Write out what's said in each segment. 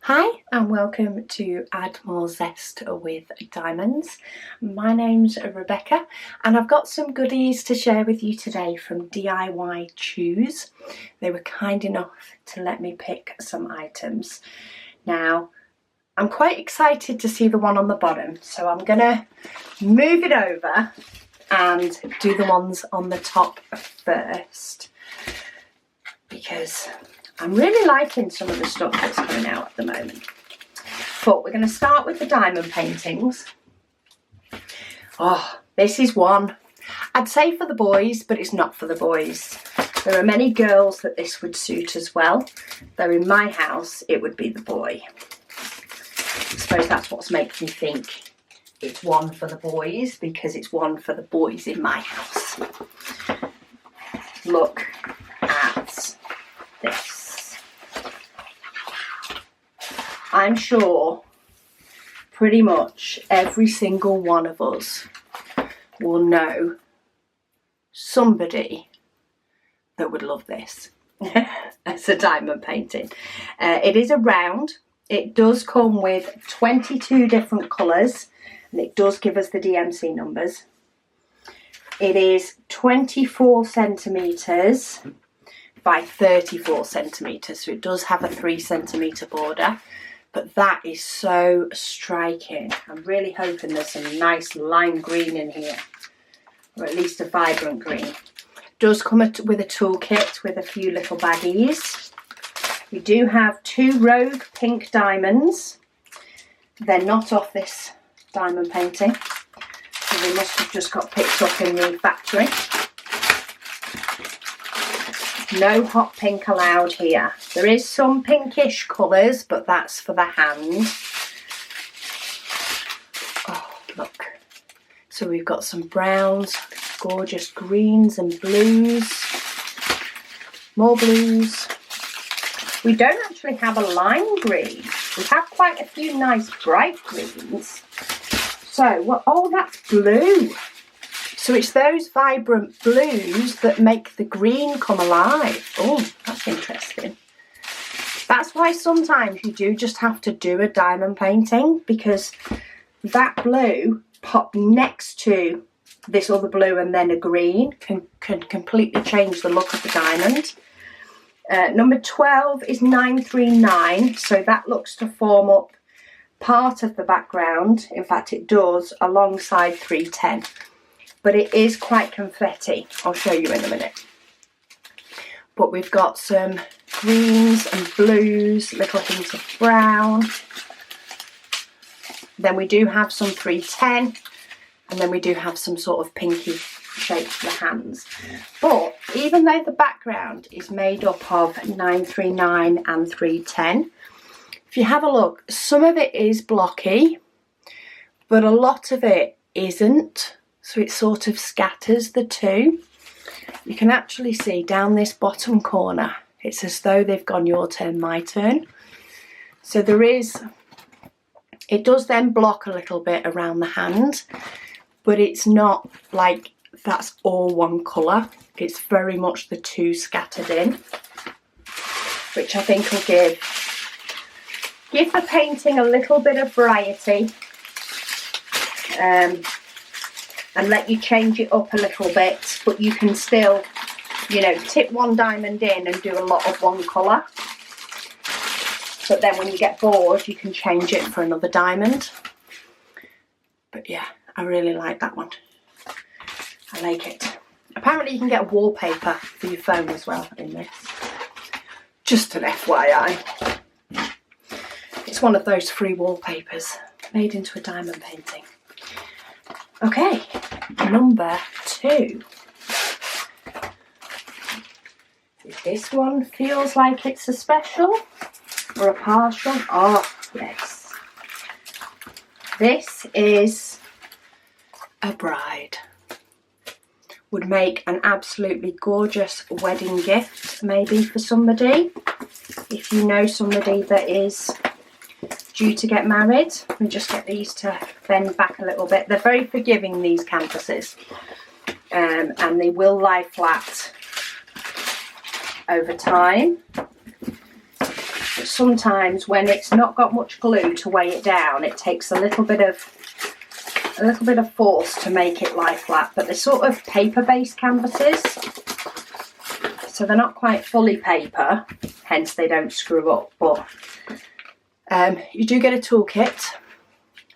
Hi and welcome to Add More Zest with Diamonds. My name's Rebecca and I've got some goodies to share with you today from DIYChoose. They were kind enough to let me pick some items. Now I'm quite excited to see the one on the bottom, so I'm gonna move it over and do the ones on the top first because I'm really liking some of the stuff that's coming out at the moment. But we're going to start with the diamond paintings. Oh, this is one. I'd say for the boys, but it's not for the boys. There are many girls that this would suit as well. Though in my house, it would be the boy. I suppose that's what's making me think it's one for the boys, because it's one for the boys in my house. Look at this. I'm sure pretty much every single one of us will know somebody that would love this as a diamond painting. It is a round. It does come with 22 different colours and it does give us the DMC numbers. It is 24 centimetres by 34 centimetres, so it does have a 3 centimetre border. But that is so striking. I'm really hoping there's some nice lime green in here, or at least a vibrant green. Does come with a toolkit with a few little baggies. We do have 2 rogue pink diamonds. They're not off this diamond painting, so they must have just got picked up in the factory. No hot pink allowed here. There is some pinkish colours, but that's for the hand. Oh, look. So we've got some browns, gorgeous greens and blues. More blues. We don't actually have a lime green. We have quite a few nice bright greens. So, well, oh, that's blue. So it's those vibrant blues that make the green come alive. Oh, that's interesting. That's why sometimes you do just have to do a diamond painting, because that blue popped next to this other blue and then a green can completely change the look of the diamond. Number 12 is 939, so that looks to form up part of the background. In fact, it does, alongside 310. But it is quite confetti. I'll show you in a minute. But we've got some greens and blues, little hints of brown. Then we do have some 310, and then we do have some sort of pinky shape for the hands. But even though the background is made up of 939 and 310, if you have a look, some of it is blocky, but a lot of it isn't. So it sort of scatters the two. You can actually see down this bottom corner, it's as though they've gone your turn, my turn. So there is, it does then block a little bit around the hand, but it's not like that's all one colour. It's very much the two scattered in, which I think will give the painting a little bit of variety. And let you change it up a little bit, but you can still, you know, tip one diamond in and do a lot of one colour. But then when you get bored, you can change it for another diamond. But yeah, I really like that one. I like it. Apparently you can get a wallpaper for your phone as well in this. Just an FYI. It's one of those free wallpapers made into a diamond painting. Okay, number 2. This one feels like it's a special or a partial. Oh, yes. This is a bride. Would make an absolutely gorgeous wedding gift, maybe for somebody. If you know somebody that is due to get married. Let me just get these to bend back a little bit. They're very forgiving, these canvases, and they will lie flat over time. But sometimes when it's not got much glue to weigh it down, it takes a little bit of force to make it lie flat. But they're sort of paper-based canvases, so they're not quite fully paper, hence they don't screw up. But you do get a toolkit.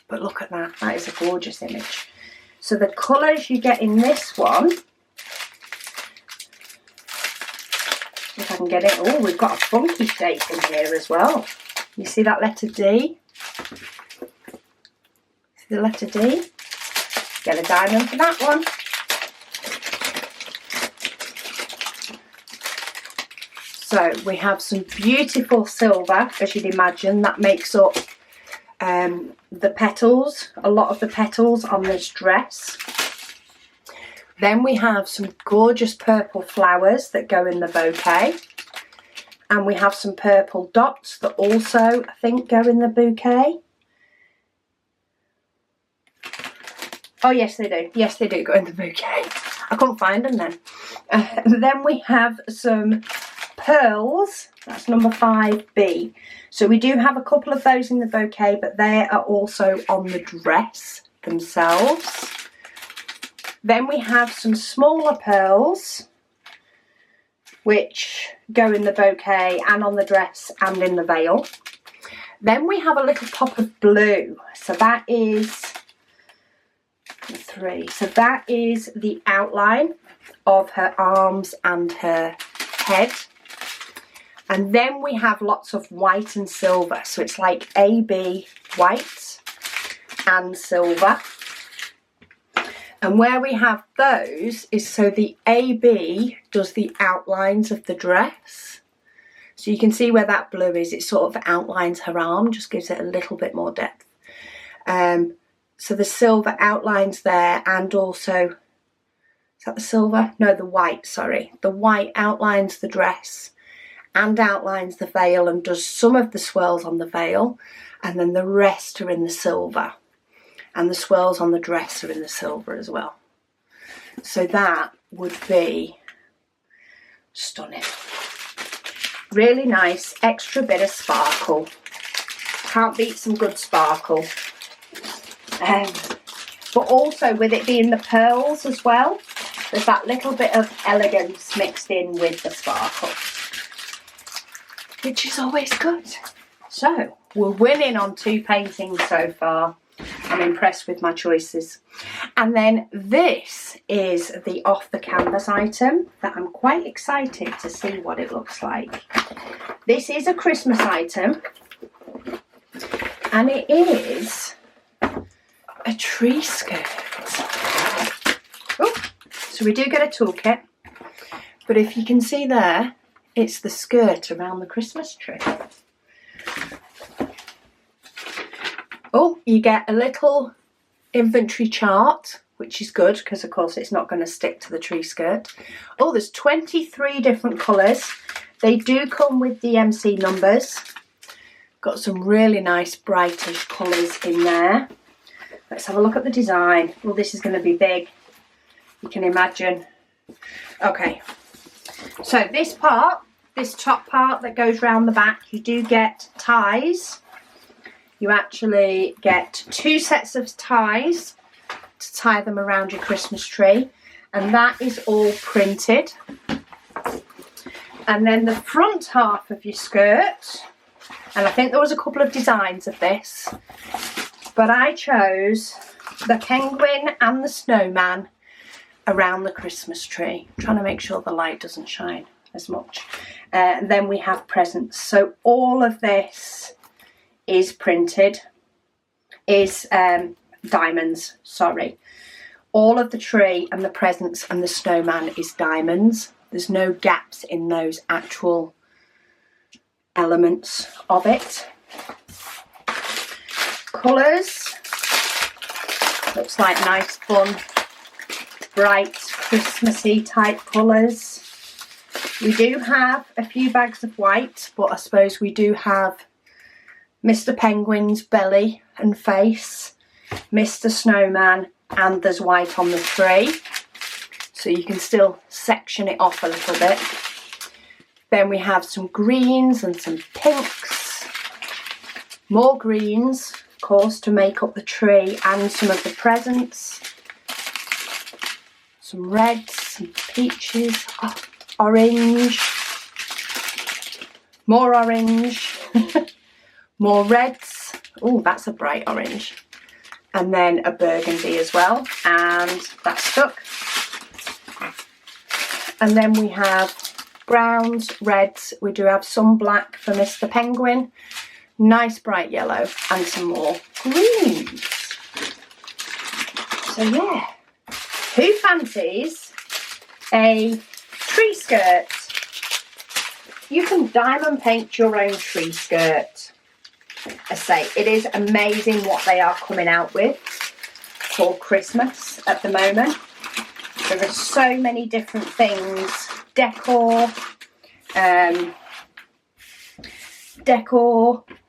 But look at that, that is a gorgeous image. So the colours you get in this one, if I can get it, oh, we've got a funky shape in here as well. You see that letter D? See the letter D? Get a diamond for that one. So we have some beautiful silver, as you'd imagine, that makes up the petals, a lot of the petals on this dress. Then we have some gorgeous purple flowers that go in the bouquet. And we have some purple dots that also, I think, go in the bouquet. Oh, yes, they do. Yes, they do go in the bouquet. I couldn't find them then. Then we have some pearls. That's number 5B. So we do have a couple of those in the bouquet, but they are also on the dress themselves. Then we have some smaller pearls, which go in the bouquet and on the dress and in the veil. Then we have a little pop of blue. So that is 3. So that is the outline of her arms and her head. And then we have lots of white and silver. So it's like AB white and silver. And where we have those is so the AB does the outlines of the dress. So you can see where that blue is. It sort of outlines her arm, just gives it a little bit more depth. So the silver outlines there, and also, is that the silver? No, the white, sorry. The white outlines the dress and outlines the veil and does some of the swirls on the veil, and then the rest are in the silver. And the swirls on the dress are in the silver as well. So that would be stunning. Really nice, extra bit of sparkle. Can't beat some good sparkle. But also with it being the pearls as well, there's that little bit of elegance mixed in with the sparkle, which is always good. So we're winning on 2 paintings so far. I'm impressed with my choices. And then this is the off the canvas item that I'm quite excited to see what it looks like. This is a Christmas item, and it is a tree skirt. Oh, so we do get a toolkit, but if you can see there, it's the skirt around the Christmas tree. Oh, you get a little inventory chart, which is good because, of course, it's not going to stick to the tree skirt. Oh, there's 23 different colours. They do come with DMC numbers. Got some really nice brightish colours in there. Let's have a look at the design. Well, this is going to be big. You can imagine. Okay. So this part, this top part that goes round the back, you do get ties. You actually get 2 sets of ties to tie them around your Christmas tree, and that is all printed. And then the front half of your skirt, and I think there was a couple of designs of this, but I chose the penguin and the snowman around the Christmas tree. I'm trying to make sure the light doesn't shine as much. And then we have presents. So all of this is printed, is diamonds, sorry. All of the tree and the presents and the snowman is diamonds. There's no gaps in those actual elements of it. Colours, looks like nice fun, bright Christmassy type colours. We do have a few bags of white, but I suppose we do have Mr. Penguin's belly and face, Mr. Snowman, and there's white on the tree. So you can still section it off a little bit. Then we have some greens and some pinks. More greens, of course, to make up the tree and some of the presents. Some reds, some peaches, orange. More orange. More reds. Oh, that's a bright orange. And then a burgundy as well. And that's stuck. And then we have browns, reds. We do have some black for Mr. Penguin. Nice bright yellow and some more greens. So yeah, who fancies a tree skirt? You can diamond paint your own tree skirt. I say, it is amazing what they are coming out with for Christmas at the moment. There are so many different things. Decor,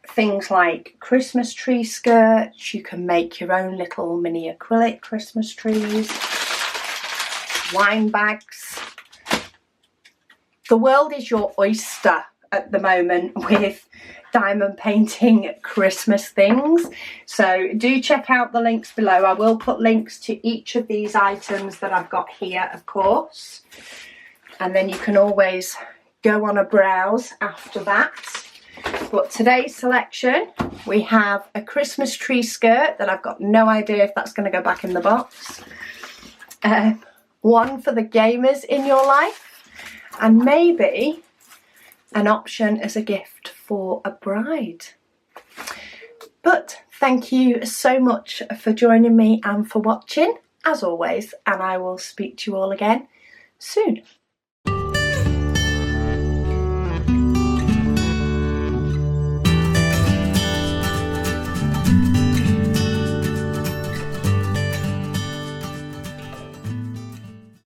things like Christmas tree skirts. You can make your own little mini acrylic Christmas trees. Wine bags. The world is your oyster at the moment with diamond painting Christmas things. So do check out the links below. I will put links to each of these items that I've got here, of course. And then you can always go on a browse after that. But today's selection, we have a Christmas tree skirt that I've got no idea if that's going to go back in the box. One for the gamers in your life. And maybe an option as a gift for a bride. But thank you so much for joining me and for watching, as always. And I will speak to you all again soon.